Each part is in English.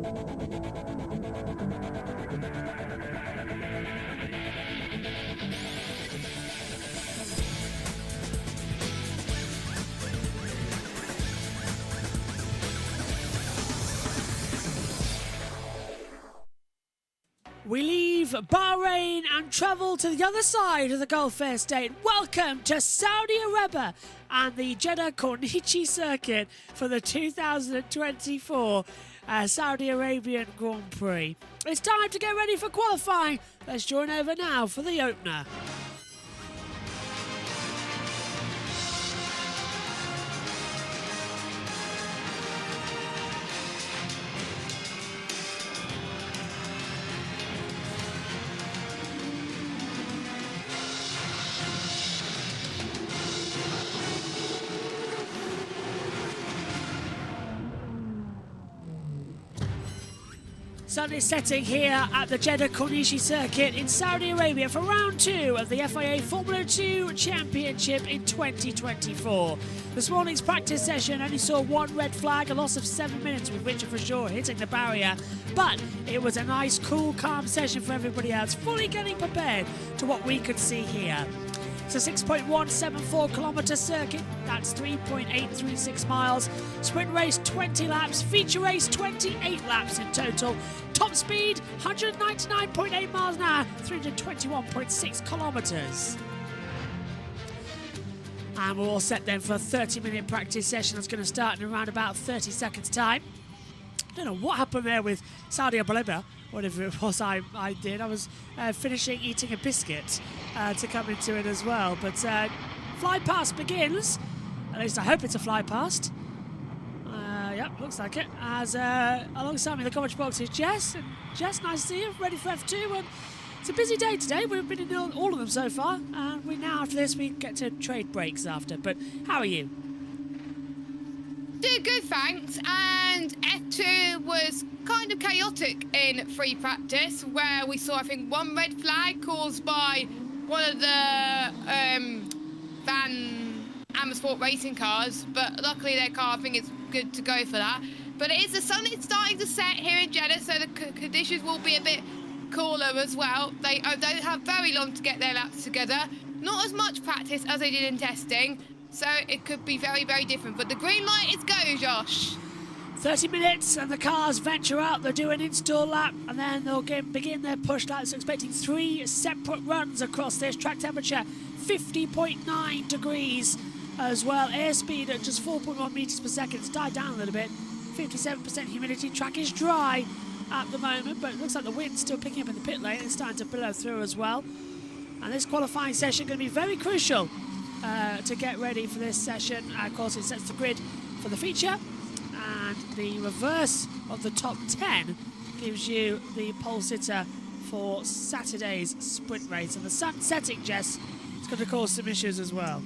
We leave Bahrain and travel to the other side of the Gulf Estate. Welcome to Saudi Arabia and the Jeddah Corniche circuit for the 2024 Saudi Arabian Grand Prix. It's time to get ready for qualifying. Let's join over now for the opener. Sun is setting here at the Jeddah Corniche circuit in Saudi Arabia for round 2 of the FIA Formula 2 Championship in 2024. This morning's practice session only saw one red flag, a loss of 7 minutes with Richard for sure hitting the barrier, but it was a nice, cool, calm session for everybody else, fully getting prepared to what we could see here. It's a 6.174 kilometre circuit, that's 3.836 miles. Sprint race 20 laps, feature race 28 laps in total. Top speed 199.8 miles an hour, 321.6 kilometres. And we're all set then for a 30-minute practice session that's going to start in around about 30 seconds time. I don't know what happened there with Saudi Arabia, whatever it was I did. I was finishing eating a biscuit to come into it as well. But fly past begins. At least I hope it's a fly past. Yep, looks like it. As alongside me in the commentary box is Jess. And Jess, nice to see you, ready for F2. And it's a busy day today. We've been in all of them so far. And now after this we get to trade breaks after. But how are you? Doing good, thanks. And F2 was kind of chaotic in free practice, where we saw, I think, one red flag caused by one of the Van Amersfoort racing cars, but luckily their car, I think, is good to go for that. But it is the sun is starting to set here in Jeddah, so the conditions will be a bit cooler as well. They don't have very long to get their laps together. Not as much practice as they did in testing, so it could be very, very different. But the green light is go, Josh. 30 minutes and the cars venture out. They'll do an install lap and then they'll begin their push laps. Expecting 3 separate runs across this. Track temperature 50.9 degrees as well. Airspeed at just 4.1 meters per second. It's died down a little bit. 57% humidity. Track is dry at the moment, but it looks like the wind's still picking up in the pit lane. It's starting to blow through as well. And this qualifying session going to be very crucial to get ready for this session. Of course, it sets the grid for the feature. And the reverse of the top 10 gives you the pole sitter for Saturday's sprint race. And the sun setting, Jess, it's going to cause some issues as well.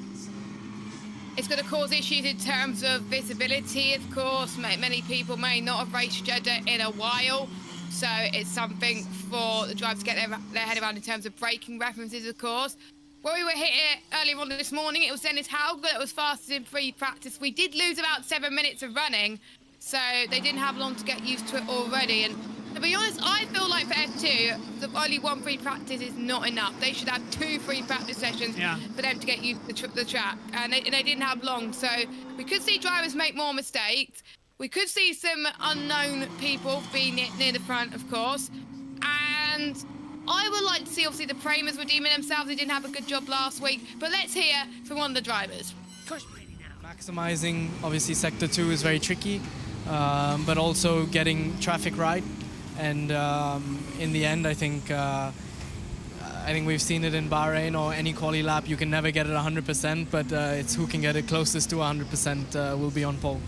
It's going to cause issues in terms of visibility, of course. Many people may not have raced Jeddah in a while, so it's something for the drivers to get their head around in terms of braking references, of course. When we were here earlier on this morning, it was Dennis Hauger that was fastest in free practice. We did lose about 7 minutes of running, so they didn't have long to get used to it already. And to be honest, I feel like for F2, the only one free practice is not enough. They should have 2 free practice sessions for them to get used to the track. And they didn't have long, so we could see drivers make more mistakes. We could see some unknown people be near the front, of course. And I would like to see, obviously, the Pramers redeeming themselves. They didn't have a good job last week. But let's hear from one of the drivers. Maximizing, obviously, Sector 2 is very tricky, but also getting traffic right. And in the end, I think we've seen it in Bahrain or any quali lap. You can never get it 100%, but it's who can get it closest to 100% will be on pole.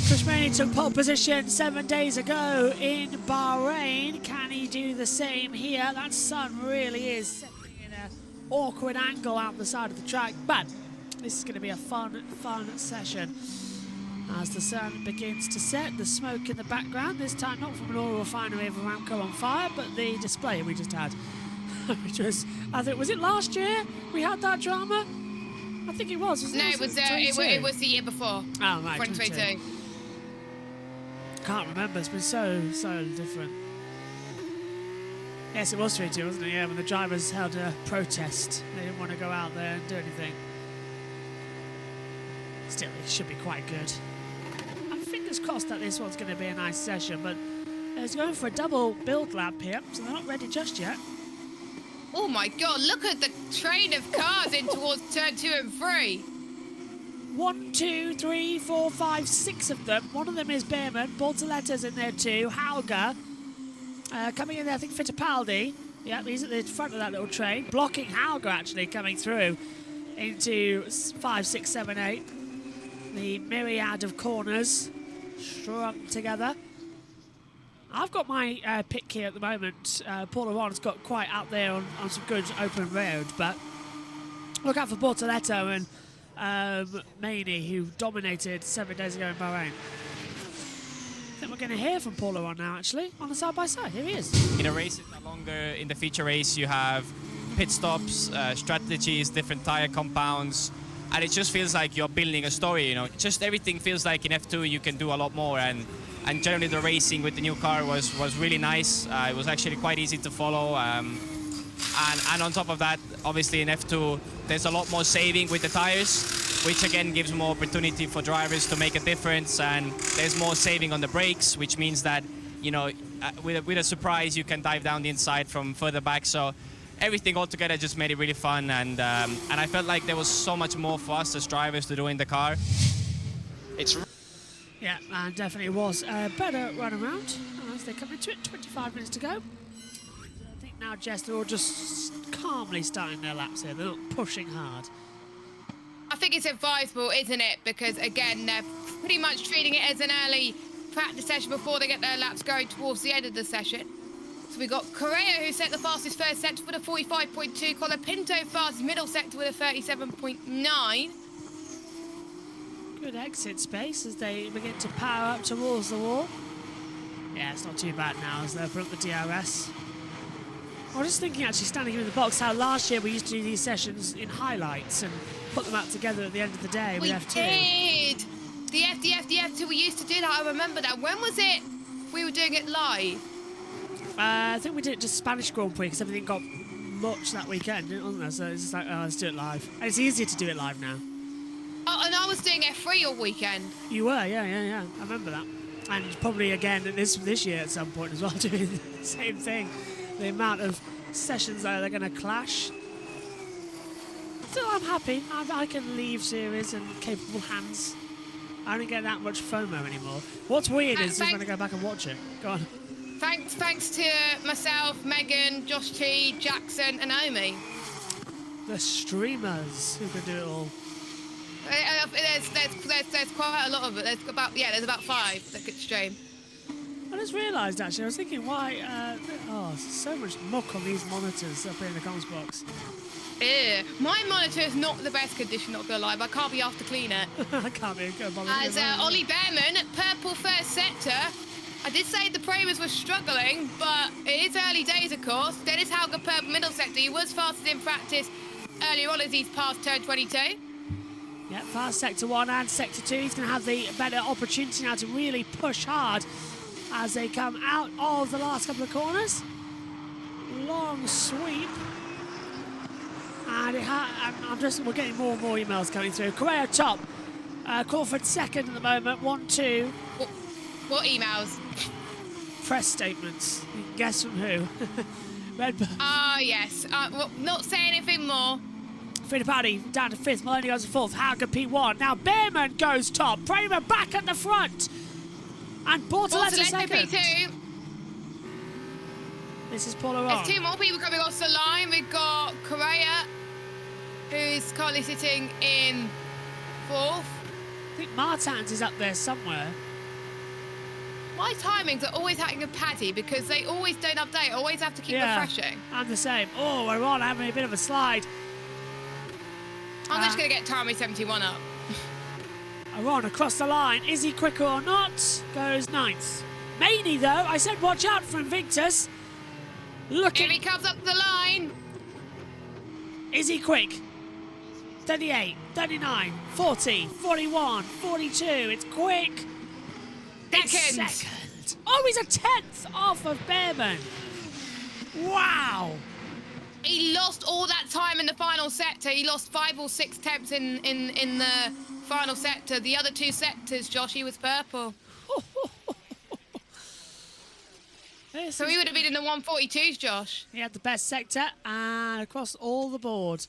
Chris Rainey took pole position 7 days ago in Bahrain. Can he do the same here? That sun really is setting in an awkward angle out the side of the track, but this is going to be a fun session. As the sun begins to set, the smoke in the background, this time not from an oil refinery of Aramco on fire, but the display we just had. Which was, I think, was it last year we had that drama? I think it was, wasn't it? No, it was the year before. Oh, right, 2022. can't remember. It's been so different. Yes, it was 3-2, wasn't it? Yeah, when the drivers held a protest. They didn't want to go out there and do anything. Still, it should be quite good. I'm fingers crossed that this one's going to be a nice session, but it's going for a double build lap here, so they're not ready just yet. Oh my God, look at the train of cars in towards turn 2 and 3. 1, 2, 3, 4, 5, 6 of them. One of them is Behrman. Bortoletta's in there too. Hauger. Coming in there, I think Fittipaldi. Yeah, he's at the front of that little train. Blocking Hauger, actually, coming through into 5, 6, 7, 8. The myriad of corners strung together. I've got my pick here at the moment. Paul Aron's got quite out there on some good open road, but look out for Bortoletto and Maney, who dominated 7 days ago in Bahrain. I think we're going to hear from Paul Aron now, actually, on the side-by-side. Here he is. In a race, it's no longer in the feature race. You have pit stops, strategies, different tire compounds, and it just feels like you're building a story, you know. Just everything feels like in F2 you can do a lot more, and generally the racing with the new car was really nice. It was actually quite easy to follow. And on top of that, obviously in F2, there's a lot more saving with the tires, which again gives more opportunity for drivers to make a difference, and there's more saving on the brakes, which means that, you know, with a surprise, you can dive down the inside from further back. So everything altogether just made it really fun, and I felt like there was so much more for us as drivers to do in the car. Yeah, and definitely was a better run around as they come into it. 25 minutes to go. I think now, Jess, they're all just calmly starting their laps here. They're not pushing hard. I think it's advisable, isn't it? Because again, they're pretty much treating it as an early practice session before they get their laps going towards the end of the session. So we got Correa, who set the fastest first sector with a 45.2. Colapinto fastest middle sector with a 37.9. Good exit space as they begin to power up towards the wall. Yeah, it's not too bad now as they open up the DRS. I was just thinking, actually, standing here in the box, how last year we used to do these sessions in highlights and put them out together at the end of the day with F2. We did! The F2, we used to do that, I remember that. When was it we were doing it live? I think we did it just Spanish Grand Prix because everything got much that weekend, wasn't there? So it's just like, oh, let's do it live. And it's easier to do it live now. Oh, and I was doing F3 all weekend. You were, yeah. I remember that. And probably again this year at some point as well, doing the same thing. The amount of sessions that they're going to clash. Still, I'm happy. I can leave series in capable hands. I don't get that much FOMO anymore. What's weird is when I go back and watch it. Go on. Thanks to myself, Megan, Josh T, Jackson, and Omi. The streamers who can do it all. There's quite a lot of it. There's about 5 that could stream. I just realised, actually, I was thinking why, so much muck on these monitors up here in the comms box. Ew. My monitor is not the best condition, not gonna lie, but I can't be asked to clean it. I can't be bothered. As Ollie Behrman, purple first sector. I did say the Primers were struggling, but it is early days, of course. Dennis Hauger, purple middle sector. He was fastest in practice earlier on as he's passed turn 22. Yeah, fast sector 1 and sector 2. He's going to have the better opportunity now to really push hard as they come out of the last couple of corners. Long sweep. And we're getting more and more emails coming through. Correa top. Crawford second at the moment. 1, 2. What emails? Press statements. You can guess from who. Redbird. Ah, yes. Well, not say anything more. Fittipaldi down to 5th. Maloney goes to 4th. Hauger P1. Now Behrman goes top. Kramer back at the front. And Bortoletta second. P2. This is Paul Aron. There's 2 more people coming off the line. We've got Correa, who's currently sitting in 4th. I think Martins is up there somewhere. My timings are always hacking a Paddy because they always don't update. I always have to keep refreshing. I'm the same. Oh, Aron having a bit of a slide. I'm just going to get Tarmy 71 up. Aron across the line. Is he quicker or not? Goes 9th. Maney, though, I said watch out for Invictus. Here he comes up the line. Is he quick? 38, 39, 40, 41, 42. It's quick. Second. second. Oh, he's a 10th off of Behrman. Wow. He lost all that time in the final sector. He lost 5 or 6 temps in the final sector. The other 2 sectors, Josh, he was purple. So he would have been in the 142s, Josh. He had the best sector and across all the board.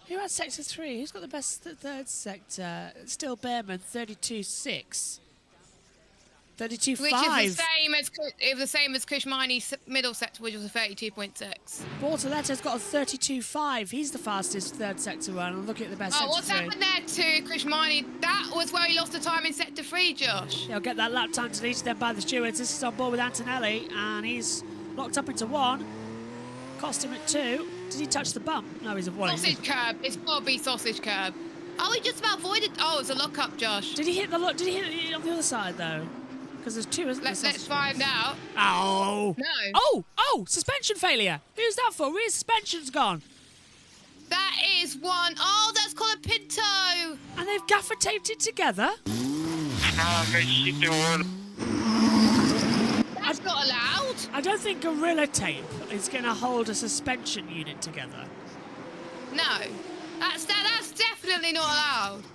Who had sector 3? Who's got the best third sector? Still Behrman, 32.6. 32.5. Which is the same as Kushmani's middle sector, which was a 32.6. Bortoletto's got a 32.5. He's the fastest third sector run. I'm looking at the best sector What's 3. happened there to Kushmani? That was where he lost the time in sector 3, Josh. He'll get that lap time deleted then by the stewards. This is on board with Antonelli, and he's locked up into 1. Cost him at 2. Did he touch the bump? No, he's avoiding. Sausage curb. It's got to be sausage curb. Oh, he just about avoided. Oh, it was a lock-up, Josh. Did he hit the Did he hit it on the other side though? Because there's 2, isn't there? Let's find out. Oh. No. Oh! Suspension failure. Who's that for? Rear suspension's gone. That is one. Oh, that's called a Pinto. And they've gaffer taped it together. That's not allowed. I don't think Gorilla Tape is going to hold a suspension unit together. No, that's definitely not allowed.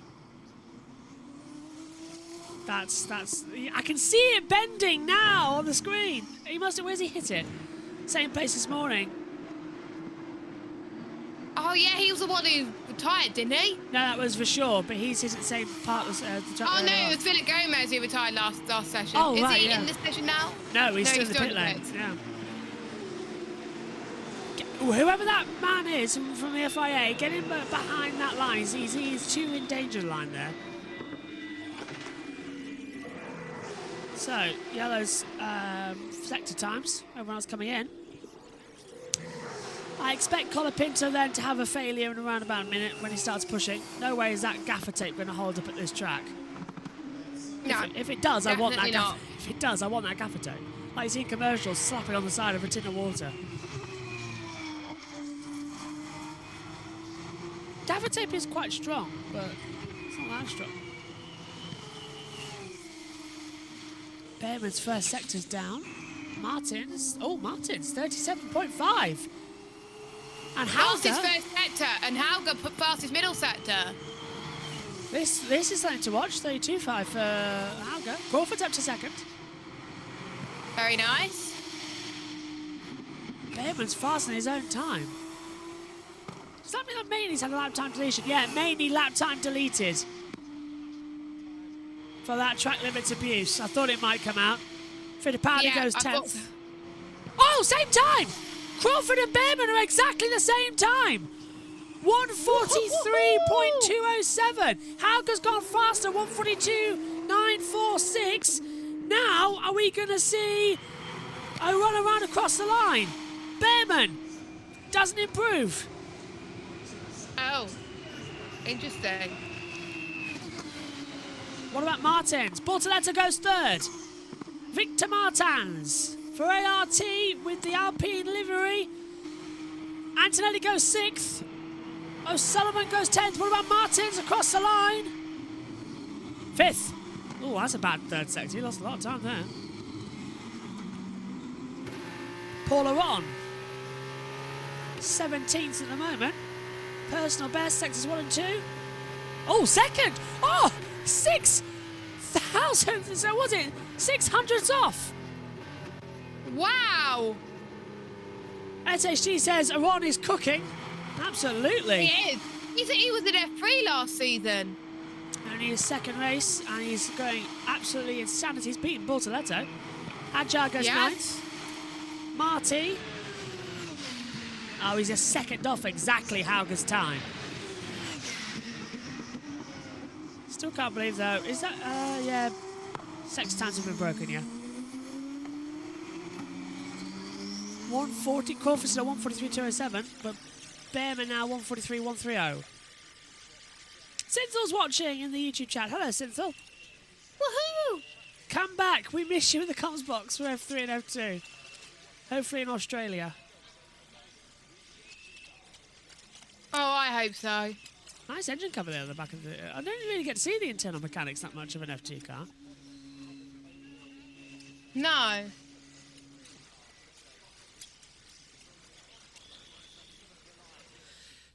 That's. I can see it bending now on the screen. Where's he hit it? Same place this morning. Oh yeah, he was the one who retired, didn't he? No, that was for sure. But he's hit the same part as the Oh no, it was Philip Gomez who retired last session. Oh, is right, he yeah. in this session now? No, he's still in the pit lane. Yeah. Whoever that man is from the FIA, get him behind that line. He's too in danger line there. So, yellow's sector times. Everyone else coming in. I expect Colapinto then to have a failure in around about a minute when he starts pushing. No way is that gaffer tape going to hold up at this track. No. If it does, I want that definitely not. If it does, I want that gaffer tape. Like you see in commercials, slapping on the side of a tin of water. Gaffer tape is quite strong, but it's not that strong. Behrman's first sector's down. Martin's 37.5. And Fastest Hauger, first sector, and Hauger put fastest middle sector. this is something to watch. 32.5 for Hauger. Crawford's up to second. Very nice. Behrman's fast in his own time. Does that mean that Maney's had a lap time deletion? Yeah, Maney lap time deleted. For that track limits abuse. I thought it might come out. Fittipaldi goes 10th. Oh, same time! Crawford and Behrman are exactly the same time. 143.207. Hauger's gone faster, 142.946. Now, are we going to see a run around across the line? Behrman doesn't improve. Oh, interesting. What about Martins? Bortoletto goes 3rd. Victor Martins for ART with the Alpine livery. Antonelli goes 6th. O'Sullivan goes 10th. What about Martins across the line? 5th. Oh, that's a bad third sector. He lost a lot of time there. Paul Aron, 17th at the moment. Personal best, sectors 1 and 2. Oh, 2nd. Oh, 6,000. So was it 600s off? Wow. SHG says Aron is cooking. Absolutely. He is. He was in F3 last season. Only his second race, and he's going absolutely insanity. He's beaten Bortoletto. Adjar goes 9th. Marty. Oh, he's a second off exactly Hauger's time. Still can't believe though. Is that, yeah. Sex times have been broken, yeah. 140, Crawford still 143.207, but Behrman now 143.130. Synthil's watching in the YouTube chat. Hello, Synthil. Woohoo! Come back. We miss you in the comms box for F3 and F2. Hopefully in Australia. Oh, I hope so. Nice engine cover there at the back of the... I don't really get to see the internal mechanics that much of an F2 car. No.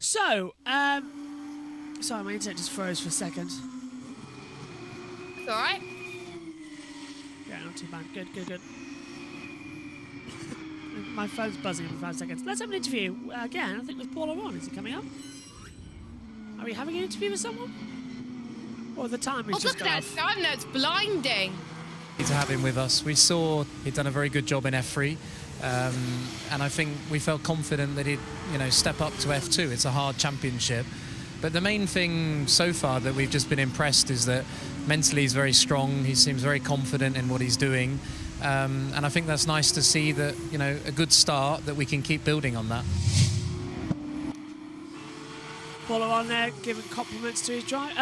So, sorry, my internet just froze for a second. It's all right. Yeah, not too bad. Good, good, good. My phone's buzzing every 5 seconds. Let's have an interview again. I think with Paul O'Ron. Is he coming up? Are we having an interview with someone? Or the time is Oh, just look at that sun. That's blinding. To have him with us. We saw he'd done a very good job in F3, and I think we felt confident that he'd, step up to F2. It's a hard championship, but the main thing so far that we've just been impressed is that mentally he's very strong. He seems very confident in what he's doing, and I think that's nice to see that, a good start, that we can keep building on that. Paul O'Ron there giving compliments to his drive.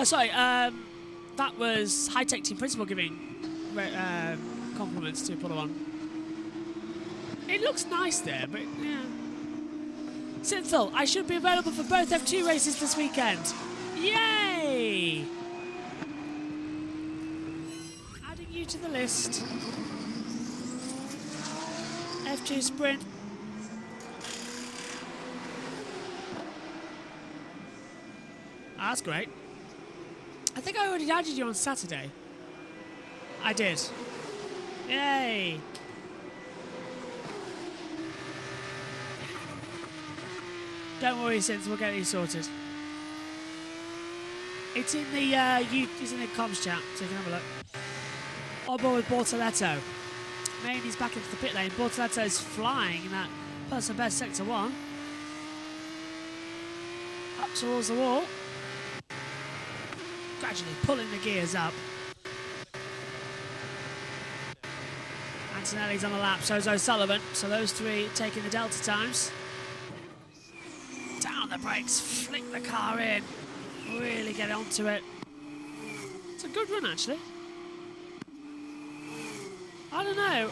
That was High Tech Team Principal giving compliments to Paul O'Ron. It looks nice there, but yeah. Synthel, I should be available for both F2 races this weekend. Yay! Adding you to the list. F2 sprint. That's great. I think I already added you on Saturday. I did. Yay! Don't worry, Synth, we'll get you sorted. It's in the it's in the comms chat, so you can have a look. On board with Bortoletto. Mainey's back into the pit lane. Bortoletto's flying in that personal best sector 1. Up towards the wall. Gradually pulling the gears up. Antonelli's on the lap, so's O'Sullivan. So those three taking the delta times. Down the brakes, flick the car in. Really get onto it. It's a good run, actually. I don't know.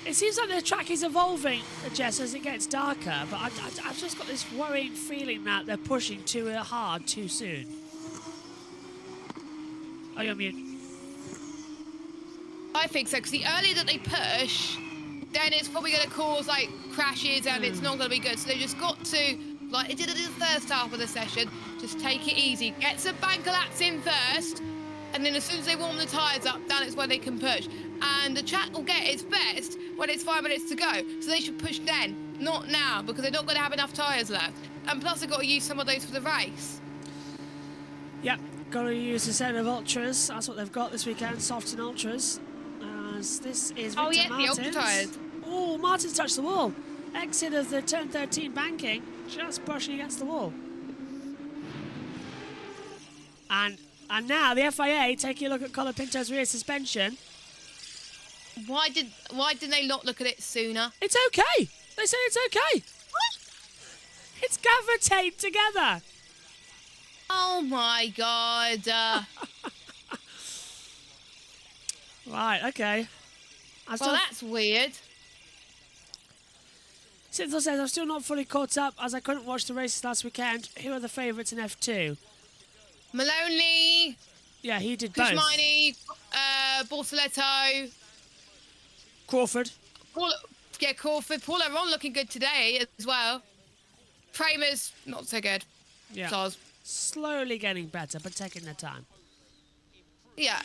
It seems like the track is evolving, Jess, as it gets darker, but I've just got this worrying feeling that they're pushing too hard too soon. Oh, you're on mute. I think so, because the earlier that they push, then it's probably going to cause like crashes and it's not going to be good. So they just got to, like they did in the first half of the session, just take it easy. Get some bank laps in first, and then as soon as they warm the tyres up, then it's where they can push. And the track will get its best when it's 5 minutes to go. So they should push then, not now, because they're not going to have enough tyres left. And plus they've got to use some of those for the race. Yep, got to use a set of ultras. That's what they've got this weekend, soft and ultras. As this is Victor yeah, Martins. the ultra tyres. Oh, Martin's touched the wall. Exit of the turn 13 banking, just brushing against the wall. And now the FIA taking a look at Colapinto's rear suspension. Why didn't they not look at it sooner? It's okay. They say it's okay. What? It's gaffer taped together. Oh my god. Right, okay. Well, that's weird. Synthel says, I'm still not fully caught up as I couldn't watch the races last weekend. Who are the favourites in F2? Maloney, Yeah, he did both. Kushmani, Bortoletto, Crawford. Crawford. Paul O'Ron looking good today as well. Kramer's not so good. Yeah. Soz. Slowly getting better, but taking their time. Yeah.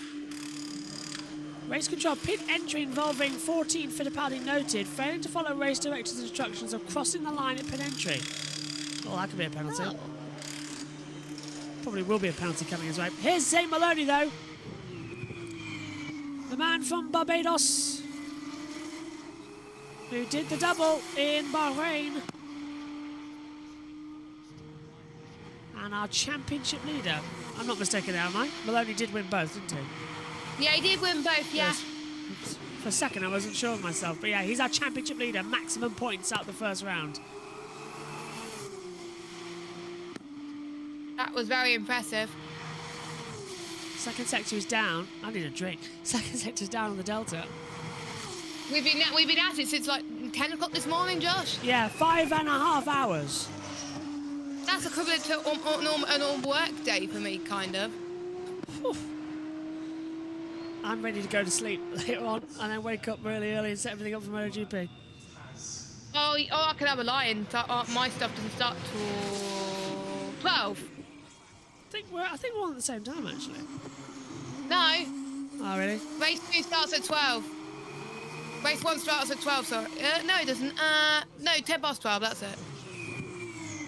Race control pit entry involving 14 Fittipaldi noted, failing to follow race director's instructions of crossing the line at pit entry. Well, that could be a penalty. Oh. Probably will be a penalty coming his way. Here's Zane Maloney, though. The man from Barbados, who did the double in Bahrain. And our championship leader. I'm not mistaken there, am I? Maloney did win both, didn't he? Yeah, he did win both, yeah. Yes. For a second, I wasn't sure of myself. But yeah, he's our championship leader. Maximum points out the first round. That was very impressive. Second sector is down. I need a drink. Second sector's down on the Delta. We've been at it since like 10 o'clock this morning, Josh. Yeah, 5.5 hours. That's equivalent to a normal work day for me, kind of. Whew. I'm ready to go to sleep later on and then wake up really early and set everything up for MotoGP. I can have a lie-in. My stuff doesn't start till 12. I think we're on at the same time, actually. No, Oh, really? race 2 starts at 12. Race 1 starts at 12, sorry. No, it doesn't. No, 10 past 12, that's it.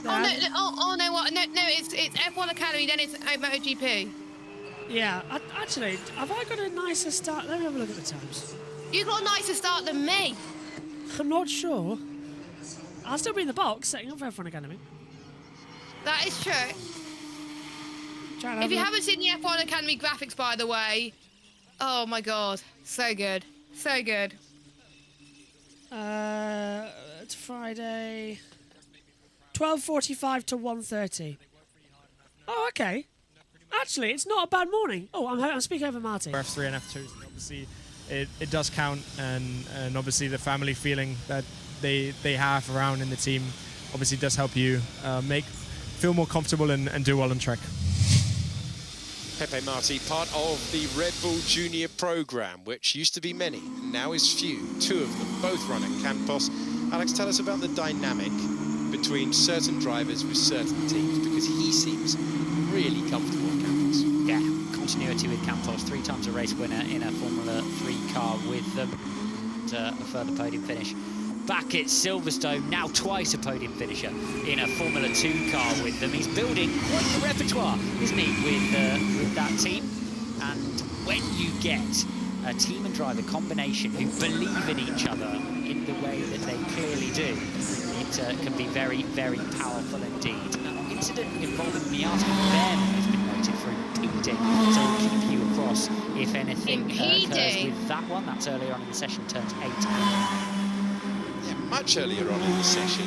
No, what? No, it's F1 Academy, then it's MotoGP. Yeah, actually, have I got a nicer start? Let me have a look at the times. You got a nicer start than me. I'm not sure. I'll still be in the box setting up for F1 Academy. That is true. If you haven't seen the F1 Academy graphics, by the way, oh my god, so good. So good. It's Friday. 12:45 to 1:30. Oh, okay. Actually, it's not a bad morning. Oh, I'm speaking over Marty. F3 and F2, obviously, it does count, and obviously the family feeling that they have around in the team obviously does help you feel more comfortable and do well on track. Pepe Marti, part of the Red Bull Junior program, which used to be many, and now is few. 2 of them, both run at Campos. Alex, tell us about the dynamic between certain drivers with certain teams, because he seems really comfortable at Campos. Yeah, continuity with Campos, 3 times a race winner in a Formula 3 car with them. A further podium finish. Back at Silverstone, now twice a podium finisher in a Formula 2 car with them. He's building quite the repertoire, isn't he, with that team? And when you get a team and driver combination who believe in each other in the way that they clearly do, it can be very, very powerful indeed. An incident involving Miata Ben has been noted for impeding, so we'll keep you across if anything occurs with that one. That's earlier on in the session, turns 8. Much earlier on in the session,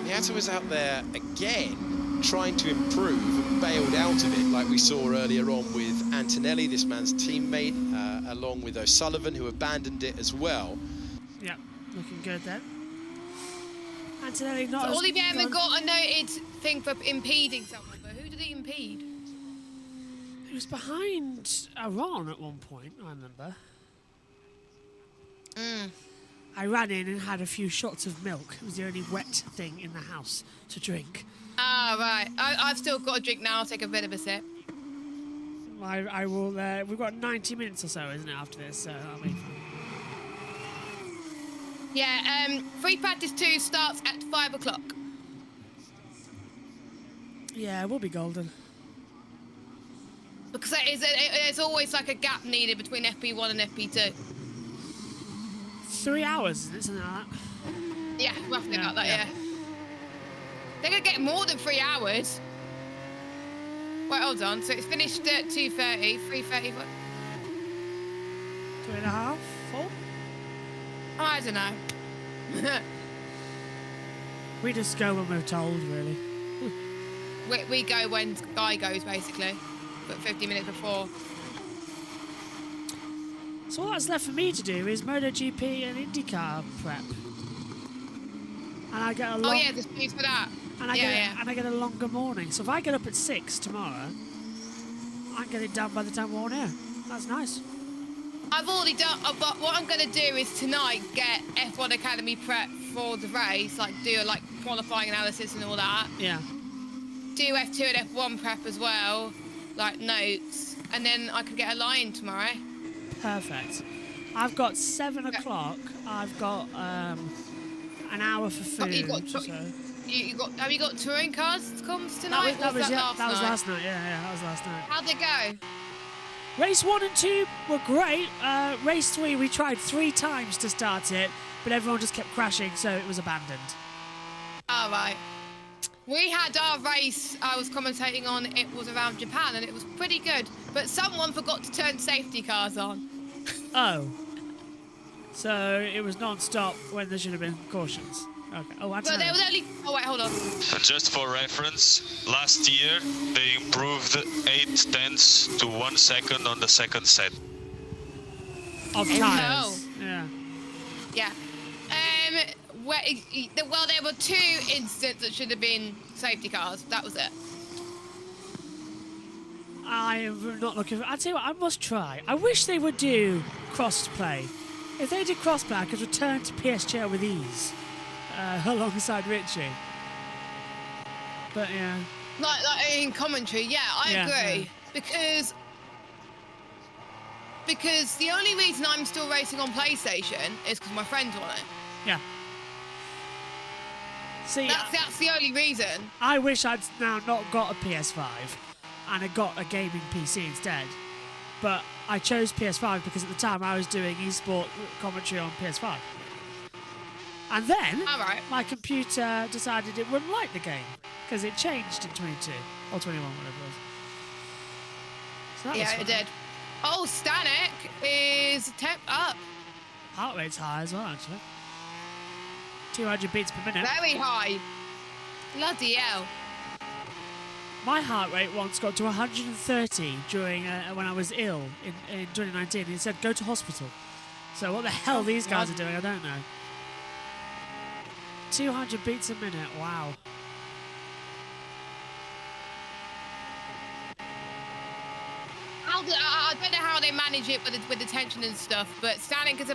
Miata was out there again trying to improve and bailed out of it, like we saw earlier on with Antonelli, this man's teammate, along with O'Sullivan, who abandoned it as well. Yeah, looking good then. Antonelli not. So Olivier haven't got a noted thing for impeding someone, but who did he impede? He was behind Aron at one point, I remember. I ran in and had a few shots of milk. It was the only wet thing in the house to drink. Ah, right. I've still got a drink now. I'll take a bit of a sip. I will. We've got 90 minutes or so, isn't it, after this? So that'll be fun. Yeah. Free practice 2 starts at 5 o'clock. Yeah, we'll be golden. Because there's always like a gap needed between FP1 and FP2. 3 hours, isn't it? Something like that. Yeah, roughly about that, yeah. They're going to get more than 3 hours. Wait, hold on. So it's finished at 2:30, 3:30, what? 2.5, 4? I don't know. We just go when we're told, really. we go when Guy goes, basically. But 50 minutes before. So all that's left for me to do is MotoGP and IndyCar prep. And I get a long... Oh, yeah, there's news for that. And I get a longer morning. So if I get up at 6 tomorrow, I can get it done by the time we're on air. That's nice. I've already done, but what I'm going to do is tonight get F1 Academy prep for the race, like do like qualifying analysis and all that. Yeah. Do F2 and F1 prep as well, like notes, and then I could get a line tomorrow. Perfect. I've got 7 o'clock. I've got an hour for food. Have you got touring cars comes tonight? That was last night. Yeah, that was last night. How'd they go? Race 1 and 2 were great. Race 3, we tried 3 times to start it, but everyone just kept crashing, so it was abandoned. All right. We had our race I was commentating on, it was around Japan, and it was pretty good, but someone forgot to turn safety cars on. Oh. So it was non-stop when there should have been cautions. Okay. Oh, Well, there was only... Oh, wait, hold on. Just for reference, last year they improved 8 tenths to 1 second on the second set. Of tires. Yeah. Yeah. Well, there were 2 incidents that should have been safety cars. That was it. I am not looking for... I'll tell you what, I must try. I wish they would do cross-play. If they did cross-play, I could return to PSG with ease alongside Richie. But, yeah. Like in commentary, yeah, I agree. Yeah. Because the only reason I'm still racing on PlayStation is because my friends want it. Yeah. See, that's the only reason. I wish I'd now not got a PS5 and I got a gaming PC instead. But I chose PS5 because at the time I was doing esport commentary on PS5. And then my computer decided it wouldn't like the game because it changed in 22 or 21, whatever it was. So that was fun. It did. Oh, Stanek is up. Heart rate's high as well, actually. 200 beats per minute. Very high. Bloody hell. My heart rate once got to 130 during when I was ill in 2019. He said, go to hospital. So what the hell these guys are doing, I don't know. 200 beats a minute, wow. I don't know how they manage it with the tension and stuff, but Stanek is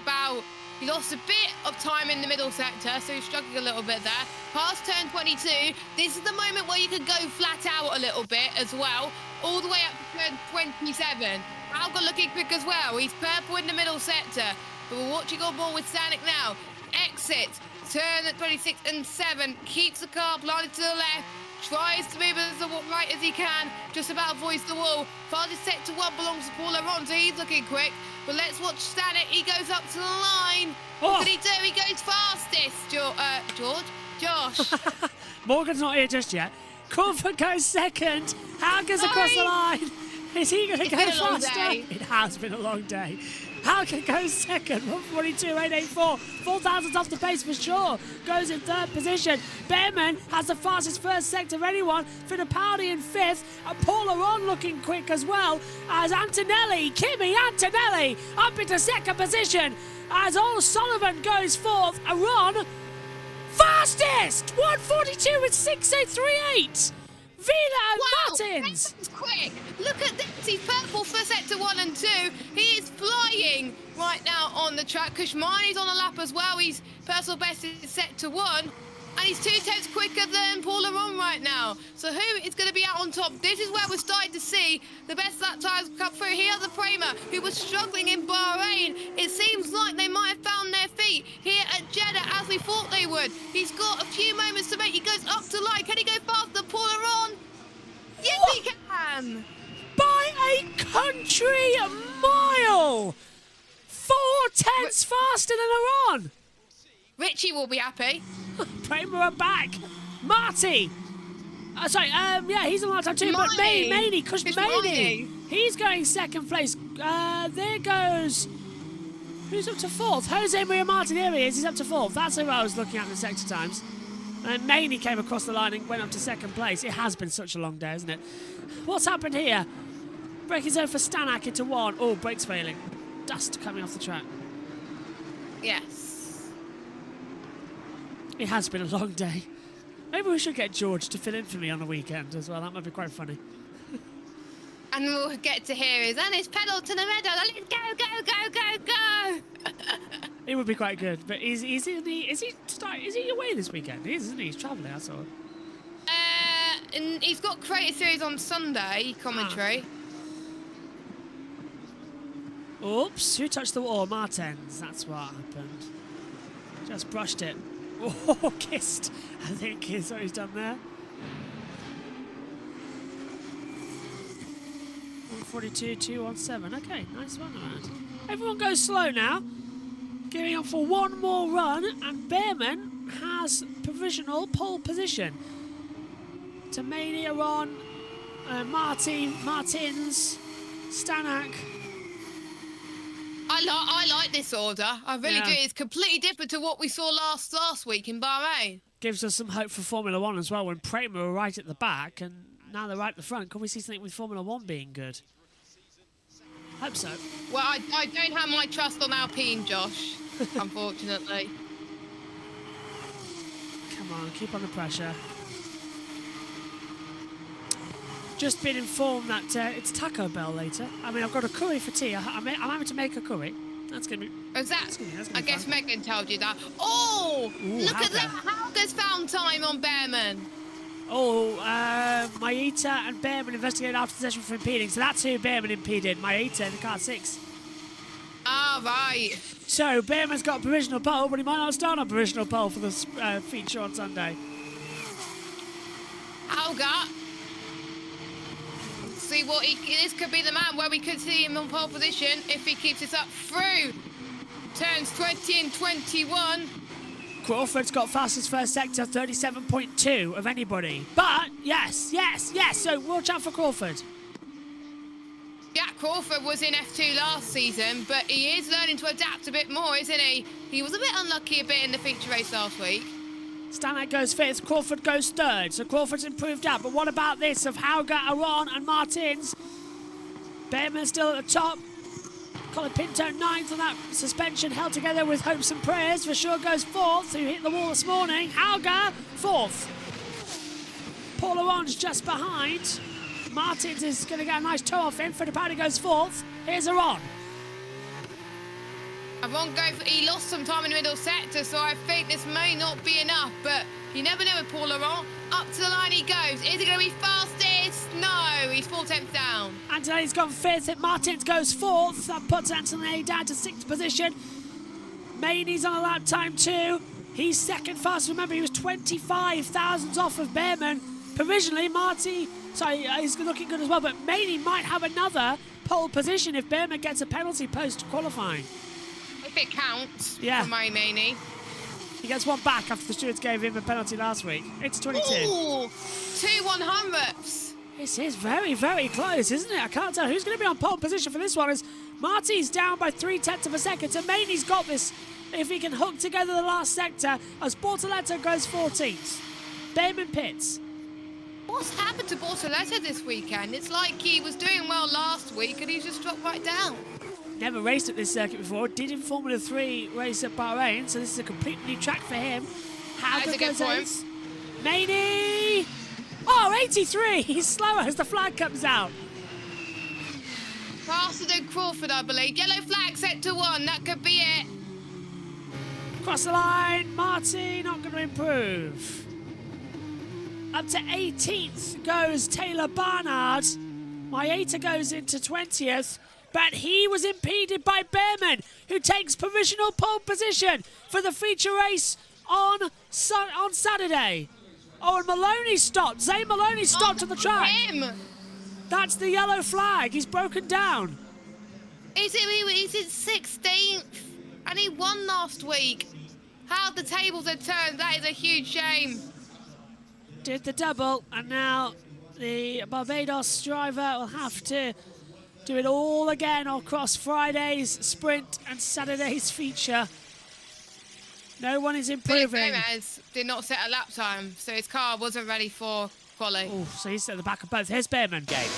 he lost a bit of time in the middle sector, so he's struggling a little bit there. Past turn 22, this is the moment where you can go flat out a little bit as well, all the way up to turn 27. Alga looking quick as well. He's purple in the middle sector, but we're watching on board with Stanek now. Exit, turn at 26 and 7, keeps the car planted to the left, tries to move as right as he can, just about avoids the wall. Farthest sector 1 belongs to Paul Laurent, so he's looking quick. But let's watch Stanek. He goes up to the line. What can he do? He goes fastest. Josh. Morgan's not here just yet. Crawford goes second. Hauger's across the line. Is he going to go faster? It has been a long day. Hauger goes second, 142.884. 4,000 off the pace for sure. Goes in third position. Behrman has the fastest first sector of anyone. Fittipaldi in fifth. And Paul Laurent looking quick as well. As Kimi Antonelli up into second position. As old Sullivan goes fourth. Aron fastest, 142 with 6.838. Vila and Martins! That's quick! Look at this! He's purple for sector 1 and 2. He is flying right now on the track. Kushmani's on a lap as well. He's personal best in sector 1. And he's 2 tenths quicker than Paul Laurent right now. So who is going to be out on top? This is where we're starting to see the best lap times come through. Here the Prema, who was struggling in Bahrain. It seems like they might have found their feet here at Jeddah as we thought they would. He's got a few moments to make. He goes up to line. Can he go faster? Paul Laurent? Yes, he can! By a country mile! 4 tenths faster than Aron! Richie will be happy. Prema are back. Marty. He's on lap time too. But Maney, Kushmani. He's going second place. There goes. Who's up to fourth? Jose Maria Martin. Here he is. He's up to fourth. That's who I was looking at in the sector times. And Maney came across the line and went up to second place. It has been such a long day, hasn't it? What's happened here? Braking zone for Stanek into 1. Oh, brakes failing. Dust coming off the track. Yes. It has been a long day. Maybe we should get George to fill in for me on the weekend as well. That might be quite funny. And we'll get to hear his, and it's pedal to the meadow. Let's go, go, go, go, go. It would be quite good. But is he away this weekend? He is, isn't he? He's travelling, I saw. And he's got Creator Series on Sunday commentary. Oops, who touched the wall? Martins, that's what happened. Just brushed it. Oh, kissed, I think is what he's done there. 142, 217. Okay, nice one around. Everyone goes slow now. Gearing up for one more run, and Behrman has provisional pole position. To Mania on Martins, Stanek. I like this order. I really do. It's completely different to what we saw last week in Bahrain. Gives us some hope for Formula 1 as well when Prema were right at the back and now they're right at the front. Can we see something with Formula 1 being good? Hope so. Well, I don't have my trust on Alpine, Josh, unfortunately. Come on, keep on the pressure. just been informed that it's Taco Bell later. I mean, I've got a curry for tea. I'm having to make a curry. That's going to be... Is that? that's gonna be I guess fun. Megan told you that. Oh, Ooh, look at Hauger. that. Hauger's found time on Behrman. Oh, Maeta and Behrman investigated after the session for impeding. So that's who Behrman impeded. Maeta in the car 6. Ah, right. So Behrman's got a provisional pole, but he might not start on provisional pole for the feature on Sunday. Hauger. See what this could be the man where we could see him on pole position if he keeps this up through turns 20 and 21. Crawford's got fastest first sector, 37.2 of anybody. But yes. So world champ for Crawford. Jack Crawford was in F2 last season, but he is learning to adapt a bit more, isn't he? He was a bit unlucky a bit in the feature race last week. Stanek goes 5th, Crawford goes 3rd. So Crawford's improved out. But what about this of Hauger, Aron and Martins? Behrman still at the top. Colin Pinto 9th on that suspension, held together with hopes and prayers. For sure goes 4th, who hit the wall this morning. Hauger, 4th. Paul Aron's just behind. Martins is going to get a nice toe off him. Fittipaldi goes 4th. Here's Aron. He lost some time in the middle sector, so I think this may not be enough, but you never know with Paul Laurent. Up to the line he goes. Is he going to be fastest? No, he's 4/10 down. Antonelli's gone 5th. Martins goes 4th. That puts Antonelli down to 6th position. Maney's on a lap time too. He's 2nd fast. Remember, he was 25 thousandths off of Behrman. Provisionally, he's looking good as well, but Maney might have another pole position if Behrman gets a penalty post-qualifying. If it counts Yeah. for Maney. He gets one back after the stewards gave him a penalty last week. It's 22. Ooh, 2 100ths. This is very, very close, isn't it? I can't tell who's going to be on pole position for this one. As Marty's down by 0.3 of a second. So Maney's got this if he can hook together the last sector. As Bortoletto goes 14th. Behrman pits. What's happened to Bortoletto this weekend? It's like he was doing well last week and he's just dropped right down. Never raced at this circuit before. Did in Formula 3 race at Bahrain, so this is a completely new track for him. Hauger goes 8th. Maney! Oh, 83! He's slower as the flag comes out. Faster than Crawford, I believe. Yellow flag set to 1. That could be it. Cross the line. Marty not going to improve. Up to 18th goes Taylor Barnard. Maeta goes into 20th. But he was impeded by Behrman, who takes provisional pole position for the feature race on Saturday. Oh, and Maloney stopped. Zane Maloney stopped on the track. Him. That's the yellow flag. He's broken down. He's in 16th, and he won last week. How the tables have turned, that is a huge shame. Did the double, and now the Barbados driver will have to do it all again across Friday's sprint and Saturday's feature. No one is improving. Gomez did not set a lap time, so his car wasn't ready for quali. Oh, so he's at the back of both. Here's Behrman. Yes!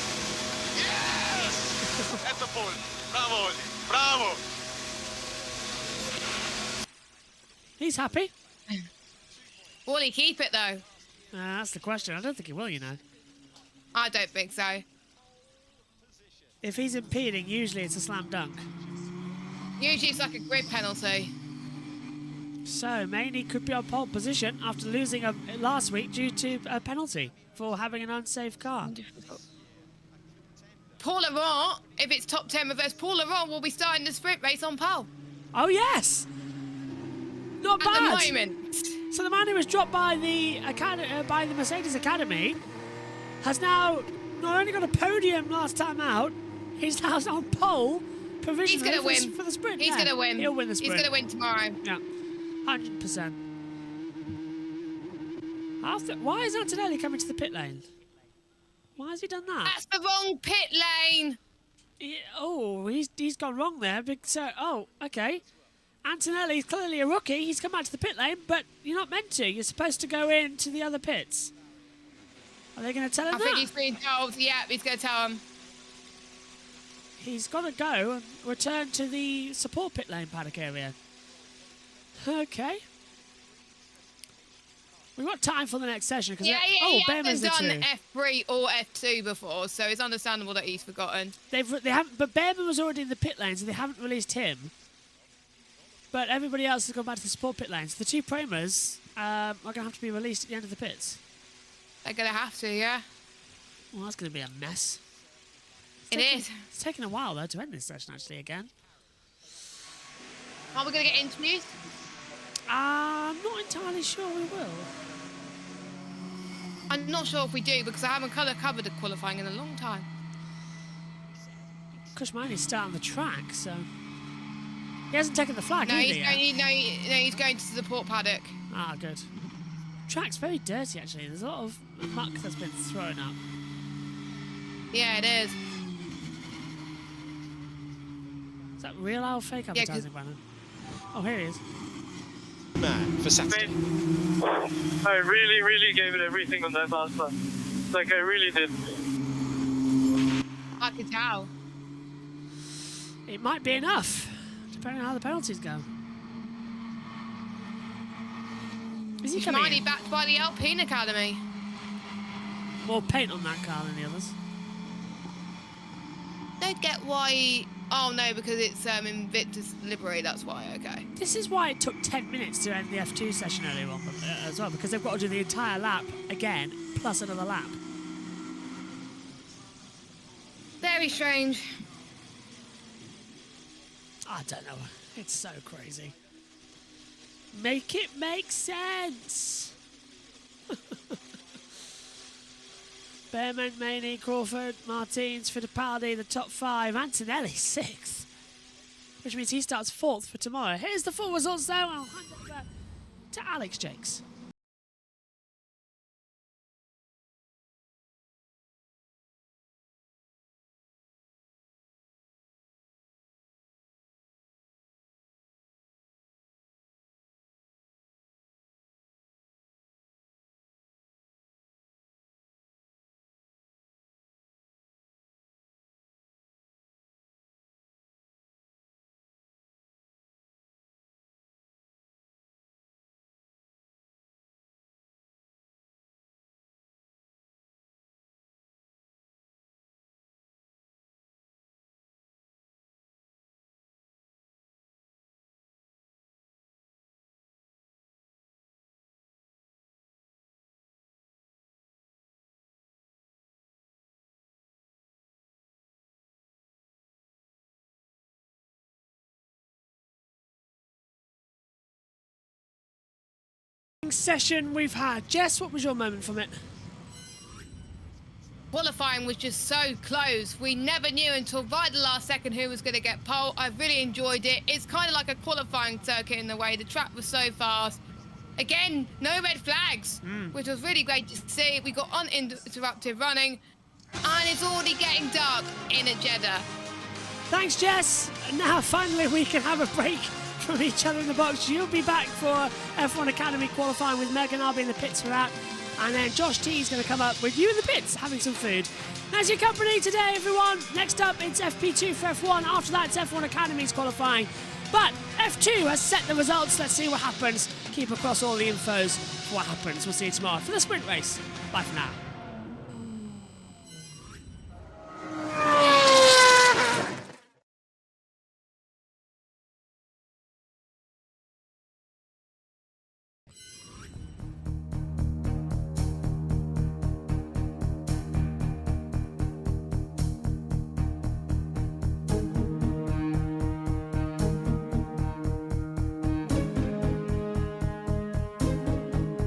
At the pole. Bravo, bravo. He's happy. Will he keep it though? That's the question. I don't think he will, you know. I don't think so. If he's impeding, usually it's a slam dunk. Usually it's like a grid penalty. So Maney could be on pole position after losing last week due to a penalty for having an unsafe car. Paul Laurent, if it's top 10 reverse, Paul Laurent will be starting the sprint race on pole. Oh, yes! Not bad. At the moment. So the man who was dropped by the Mercedes Academy has now not only got a podium last time out, he's now on pole provisionally He's going to win for the sprint. He's going to win. He'll win the sprint. He's going to win tomorrow. Yeah, 100%. Why is Antonelli coming to the pit lane? Why has he done that? That's the wrong pit lane. He's gone wrong there. Okay. Antonelli's clearly a rookie. He's come out to the pit lane, but you're not meant to. You're supposed to go into the other pits. Are they going to tell him I think he's been told. Yeah, he's going to tell him. He's got to go and return to the support pit lane paddock area. Okay. We've got time for the next session. Yeah, oh, he hasn't Behrman's done F3 or F2 before, so it's understandable that he's forgotten. They haven't, but Behrman was already in the pit lane, so they haven't released him. But everybody else has gone back to the support pit lane. So the 2 primers are going to have to be released at the end of the pits. They're going to have to, yeah. Well, that's going to be a mess. It's taking a while, though, to end this session, actually, again. Are we going to get interviews? I'm not entirely sure we will. I'm not sure if we do, because I haven't covered the qualifying in a long time. Kushmani's still on the track, so... He hasn't taken the flag, No, either, he's going to the support paddock. Ah, good. Track's very dirty, actually. There's a lot of muck that's been thrown up. Yeah, it is. Is that real or fake advertising, Brandon? Oh, here he is. Man, for Saturday. I really, really gave it everything on that last lap. Like, I really did. I could tell. It might be enough, depending on how the penalties go. Is he coming Might in? be backed by the Alpine Academy. More paint on that car than the others. Don't get why... Oh, no, because it's Invictus Livery, that's why, okay. This is why it took 10 minutes to end the F2 session earlier on as well, because they've got to do the entire lap again, plus another lap. Very strange. I don't know. It's so crazy. Make it make sense. Behrman, Maney, Crawford, Martins, Fittipaldi, the top 5. Antonelli, 6th. Which means he starts 4th for tomorrow. Here's the full results, though. I'll hand over to Alex Jakes. Session we've had. Jess, what was your moment from it? Qualifying was just so close. We never knew until right the last second who was going to get pole. I really enjoyed it. It's kind of like a qualifying circuit in the way. The track was so fast. Again, no red flags, which was really great to see. We got uninterrupted running, and it's already getting dark in a Jeddah. Thanks, Jess. And now finally we can have a break from each other in the box. You'll be back for F1 Academy qualifying with Megan. I'll be in the pits for that. And then Josh T is going to come up with you in the pits having some food. That's your company today, everyone. Next up, it's FP2 for F1. After that, it's F1 Academy's qualifying. But F2 has set the results. Let's see what happens. Keep across all the infos for what happens. We'll see you tomorrow for the sprint race. Bye for now.